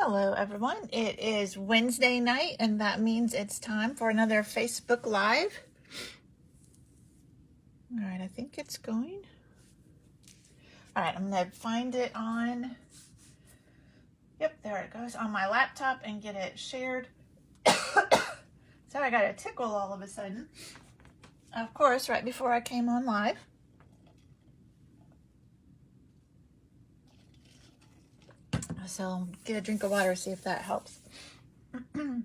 Hello everyone, it is Wednesday night and that means it's time for another Facebook Live. Alright, I think it's going. Alright, I'm going to find it on, yep, there it goes, on my laptop and get it shared. So I got a tickle all of a sudden. Of course, right before I came on live. So get a drink of water, see if that helps. Have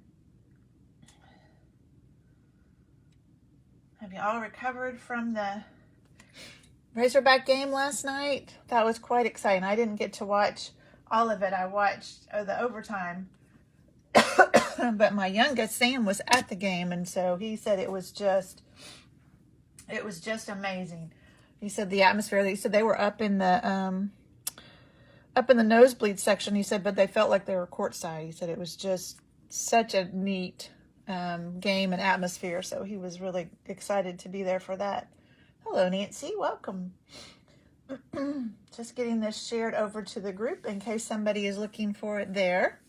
you all recovered from the Razorback game last night? That was quite exciting. I didn't get to watch all of it. I watched the overtime. But my youngest, Sam, was at the game, and so he said it was just amazing. He said the atmosphere, he said they were up in the nosebleed section, he said, but they felt like they were courtside. He said it was just such a neat game and atmosphere, so he was really excited to be there for that. Hello, Nancy. Welcome. Just getting this shared over to the group in case somebody is looking for it there.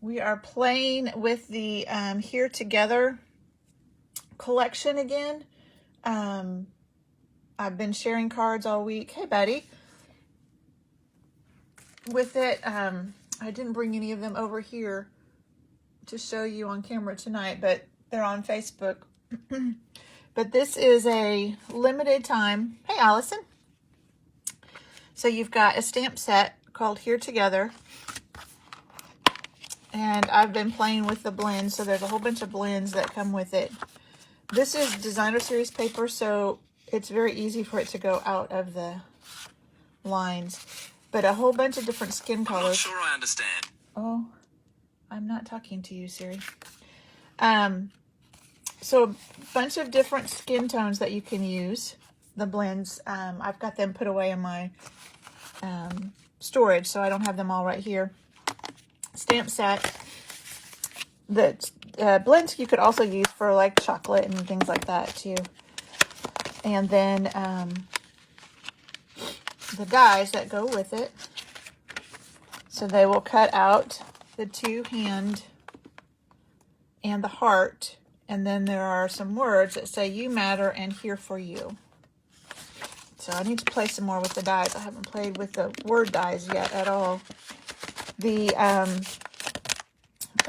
We are playing with the Here Together collection again. I've been sharing cards all week. Hey, buddy. With it, I didn't bring any of them over here to show you on camera tonight, but they're on Facebook. But this is a limited time. Hey, Allison. So you've got a stamp set called Here Together. And I've been playing with the blends, so there's a whole bunch of blends that come with it. This is designer series paper, so it's very easy for it to go out of the lines. But a whole bunch of different skin colors. I'm not sure I understand. Oh, I'm not talking to you, Siri. So a bunch of different skin tones that you can use. The blends, I've got them put away in my storage, so I don't have them all right here. Stamp set. The blends you could also use for like chocolate and things like that too. And then the dies that go with it. So they will cut out the two hand and the heart. And then there are some words that say you matter and here for you. So I need to play some more with the dies. I haven't played with the word dies yet at all. And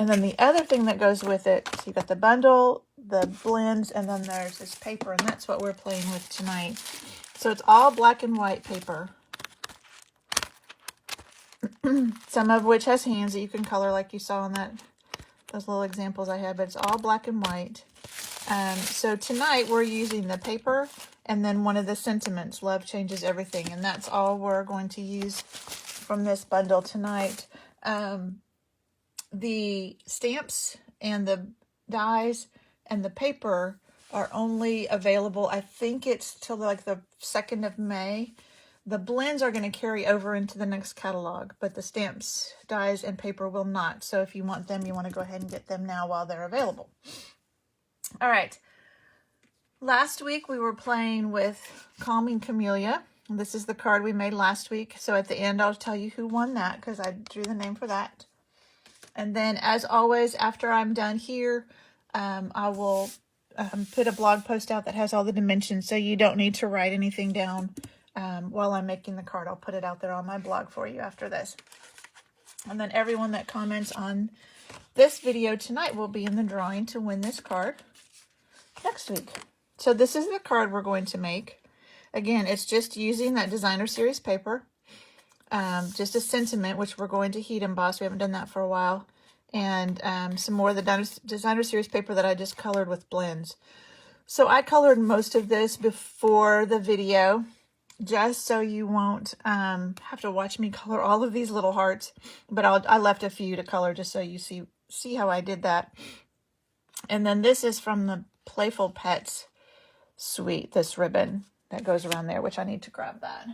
then the other thing that goes with it, so you got the bundle, the blends, and then there's this paper, and that's what we're playing with tonight. So it's all black and white paper. Some of which has hands that you can color like you saw in those little examples I had, but it's all black and white. So tonight we're using the paper and then one of the sentiments, love changes everything, and that's all we're going to use from this bundle tonight. The stamps and the dies and the paper are only available, I think it's till like the 2nd of May. The blends are going to carry over into the next catalog, but the stamps, dies, and paper will not. So if you want them, you want to go ahead and get them now while they're available. All right. Last week we were playing with Calming Camellia. This is the card we made last week. So at the end, I'll tell you who won that because I drew the name for that. And then, as always, after I'm done here, I will put a blog post out that has all the dimensions, so you don't need to write anything down while I'm making the card. I'll put it out there on my blog for you after this. And then everyone that comments on this video tonight will be in the drawing to win this card next week. So this is the card we're going to make. Again, it's just using that designer series paper. Just a sentiment, which we're going to heat emboss. We haven't done that for a while. And some more of the designer series paper that I just colored with blends. So I colored most of this before the video, just so you won't have to watch me color all of these little hearts. But I left a few to color just so you see how I did that. And then this is from the Playful Pets suite, this ribbon that goes around there, which I need to grab that.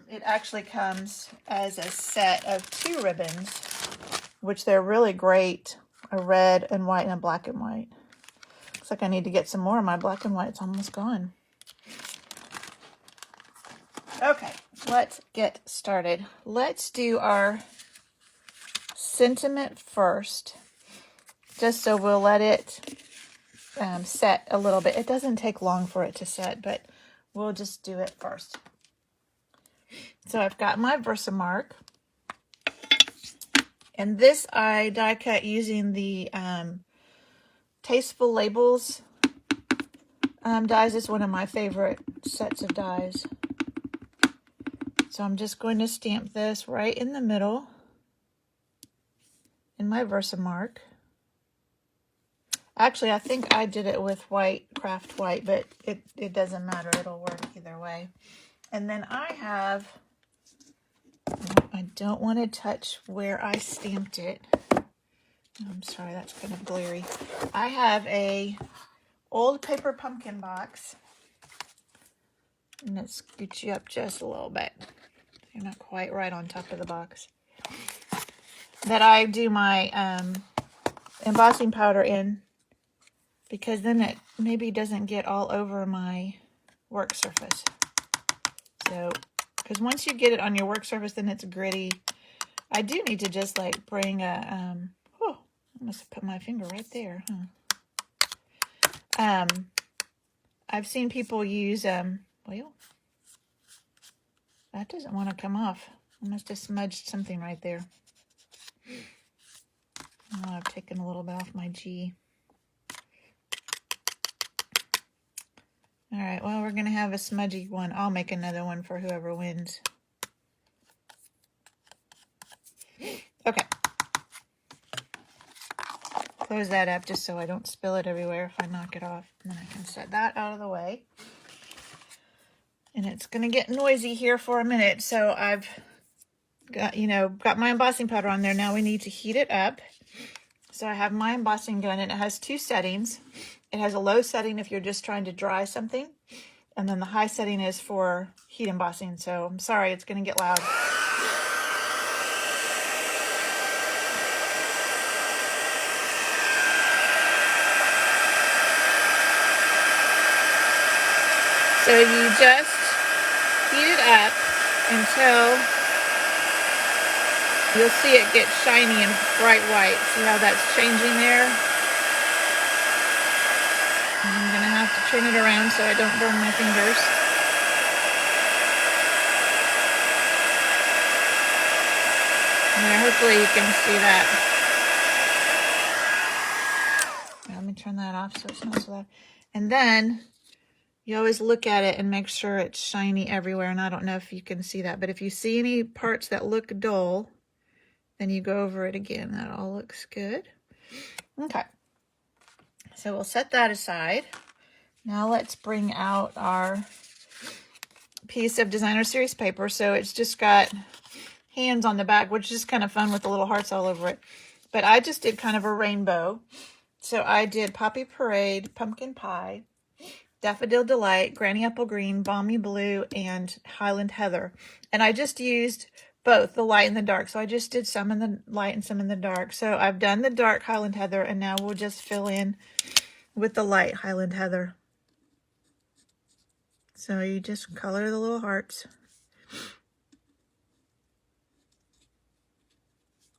It actually comes as a set of 2 ribbons, which they're really great, a red and white and a black and white. Looks like I need to get some more of my black and white. It's almost gone. Okay, let's get started. Let's do our sentiment first, just so we'll let it set a little bit. It doesn't take long for it to set, but we'll just do it first. So I've got my Versamark, and this I die cut using the Tasteful Labels dies. Is one of my favorite sets of dies. So I'm just going to stamp this right in the middle in my Versamark. Actually, I think I did it with white, craft white, but it doesn't matter. It'll work either way. And then I don't want to touch where I stamped it. I'm sorry, that's kind of glary. I have a old paper pumpkin box. And let's scoot you up just a little bit. You're not quite right on top of the box. That I do my embossing powder in, because then it maybe doesn't get all over my work surface. So, because once you get it on your work surface, then it's gritty. I do need to just like bring a, oh, I must have put my finger right there, huh? I've seen people use, well, that doesn't want to come off. I must have smudged something right there. Oh, I've taken a little bit off my G. All right, well, we're going to have a smudgy one. I'll make another one for whoever wins. Okay. Close that up just so I don't spill it everywhere if I knock it off. And then I can set that out of the way. And it's going to get noisy here for a minute. So I've got my embossing powder on there. Now we need to heat it up. So I have my embossing gun, and it has two settings. It has a low setting if you're just trying to dry something. And then the high setting is for heat embossing. So I'm sorry, it's going to get loud. So you just heat it up until you'll see it get shiny and bright white. See how that's changing there? I'm going to have to turn it around so I don't burn my fingers. There, hopefully you can see that. Let me turn that off so it's not so loud. And then you always look at it and make sure it's shiny everywhere. And I don't know if you can see that, but if you see any parts that look dull, then you go over it again. That all looks good. Okay. So we'll set that aside. Now let's bring out our piece of Designer Series paper. So it's just got hands on the back, which is kind of fun with the little hearts all over it. But I just did kind of a rainbow. So I did Poppy Parade, Pumpkin Pie, Daffodil Delight, Granny Apple Green, Balmy Blue, and Highland Heather. And I just used both the light and the dark. So I just did some in the light and some in the dark. So I've done the dark Highland Heather, and now we'll just fill in with the light Highland Heather. So you just color the little hearts.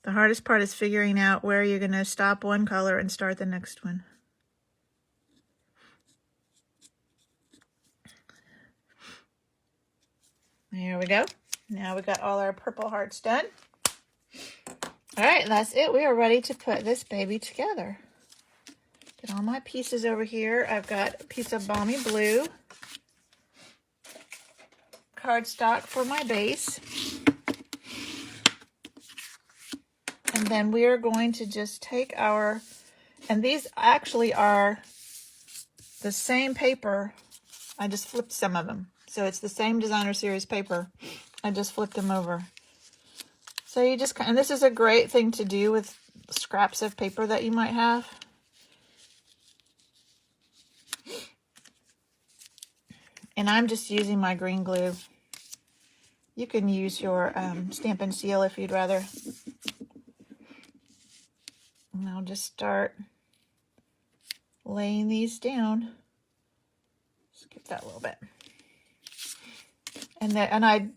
The hardest part is figuring out where you're going to stop one color and start the next one. There we go. Now we got all our purple hearts done. All right, that's it. We are ready to put this baby together. Get all my pieces over here. I've got a piece of Balmy Blue cardstock for my base. And then we are going to just take our, and these actually are the same paper. I just flipped some of them. So it's the same Designer Series paper. I just flipped them over. So you just, and this is a great thing to do with scraps of paper that you might have. And I'm just using my green glue. You can use your Stampin' Seal if you'd rather. And I'll just start laying these down. Skip that a little bit. And I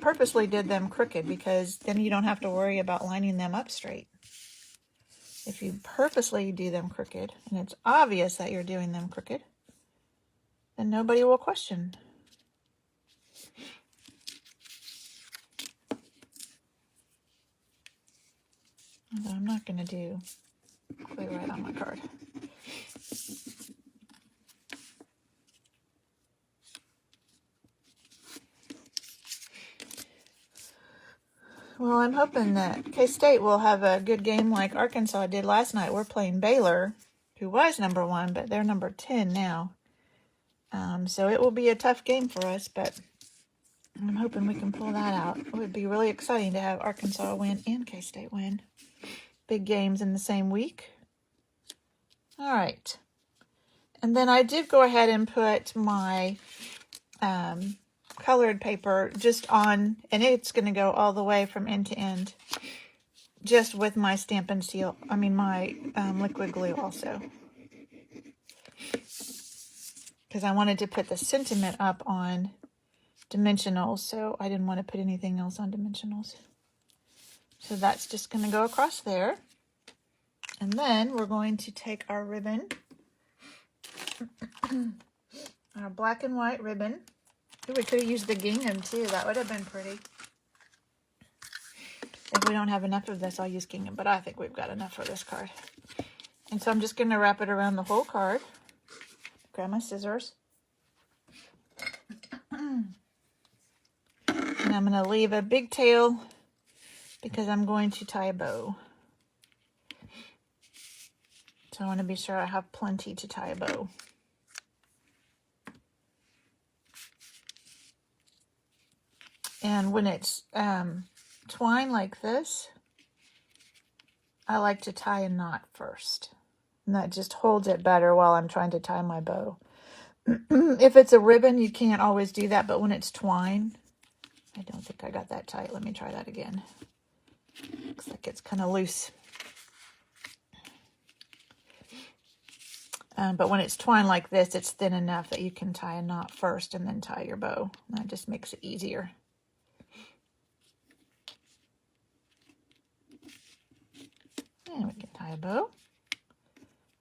purposely did them crooked because then you don't have to worry about lining them up straight. If you purposely do them crooked, and it's obvious that you're doing them crooked, then nobody will question. Although I'm not going to do clear right on my card. Well, I'm hoping that K-State will have a good game like Arkansas did last night. We're playing Baylor, who was number 1, but they're number 10 now. So it will be a tough game for us, but I'm hoping we can pull that out. It would be really exciting to have Arkansas win and K-State win. Big games in the same week. All right. And then I did go ahead and put my colored paper just on, and it's going to go all the way from end to end, just with my Stampin' Seal. I mean, my liquid glue also. Because I wanted to put the sentiment up on dimensionals, so I didn't want to put anything else on dimensionals. So that's just going to go across there. And then we're going to take our ribbon, our black and white ribbon. Ooh, we could have used the gingham too. That would have been pretty. If we don't have enough of this, I'll use gingham, but I think we've got enough for this card. And so I'm just going to wrap it around the whole card. Grab my scissors. And I'm going to leave a big tail because I'm going to tie a bow. So I want to be sure I have plenty to tie a bow. And when it's twine like this, I like to tie a knot first. And that just holds it better while I'm trying to tie my bow. If it's a ribbon, you can't always do that. But when it's twine, I don't think I got that tight. Let me try that again. Looks like it's kind of loose. But when it's twine like this, it's thin enough that you can tie a knot first and then tie your bow. That just makes it easier. And we can tie a bow.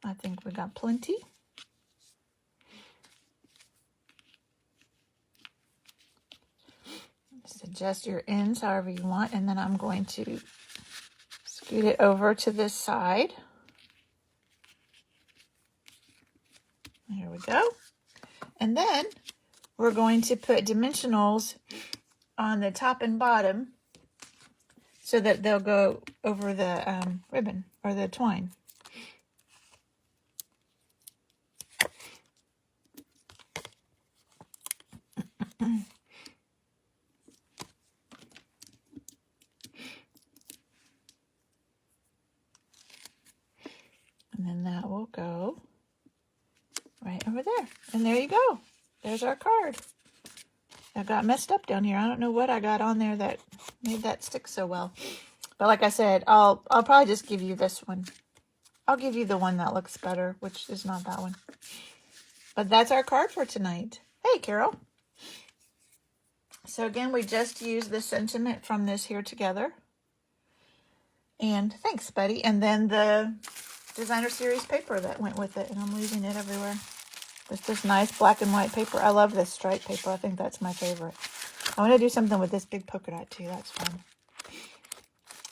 I think we got plenty. Just adjust your ends however you want, and then I'm going to scoot it over to this side. There we go. And then we're going to put dimensionals on the top and bottom so that they'll go over the ribbon or the twine. And then that will go right over there. And there you go. There's our card. I got messed up down here. I don't know what I got on there that made that stick so well. But like I said, I'll probably just give you this one. I'll give you the one that looks better, which is not that one. But that's our card for tonight. Hey, Carol. So again, we just used the sentiment from this here together. And thanks, Betty. And then the designer series paper that went with it. And I'm losing it everywhere. It's this nice black and white paper. I love this striped paper. I think that's my favorite. I want to do something with this big polka dot too. That's fun.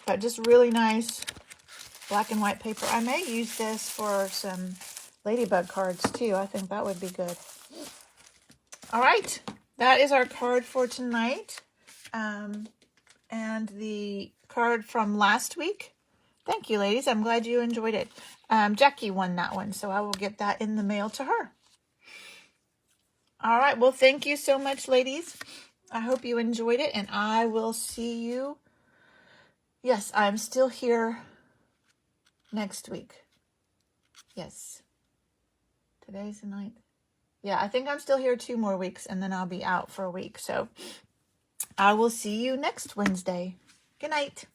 But just really nice black and white paper. I may use this for some ladybug cards too. I think that would be good. All right. That is our card for tonight. And the card from last week. Thank you, ladies. I'm glad you enjoyed it. Jackie won that one, so I will get that in the mail to her. All right. Well, thank you so much, ladies. I hope you enjoyed it, and I will see you. Yes, I'm still here next week. Yes. Today's the 9th. Yeah, I think I'm still here 2 more weeks, and then I'll be out for a week. So I will see you next Wednesday. Good night.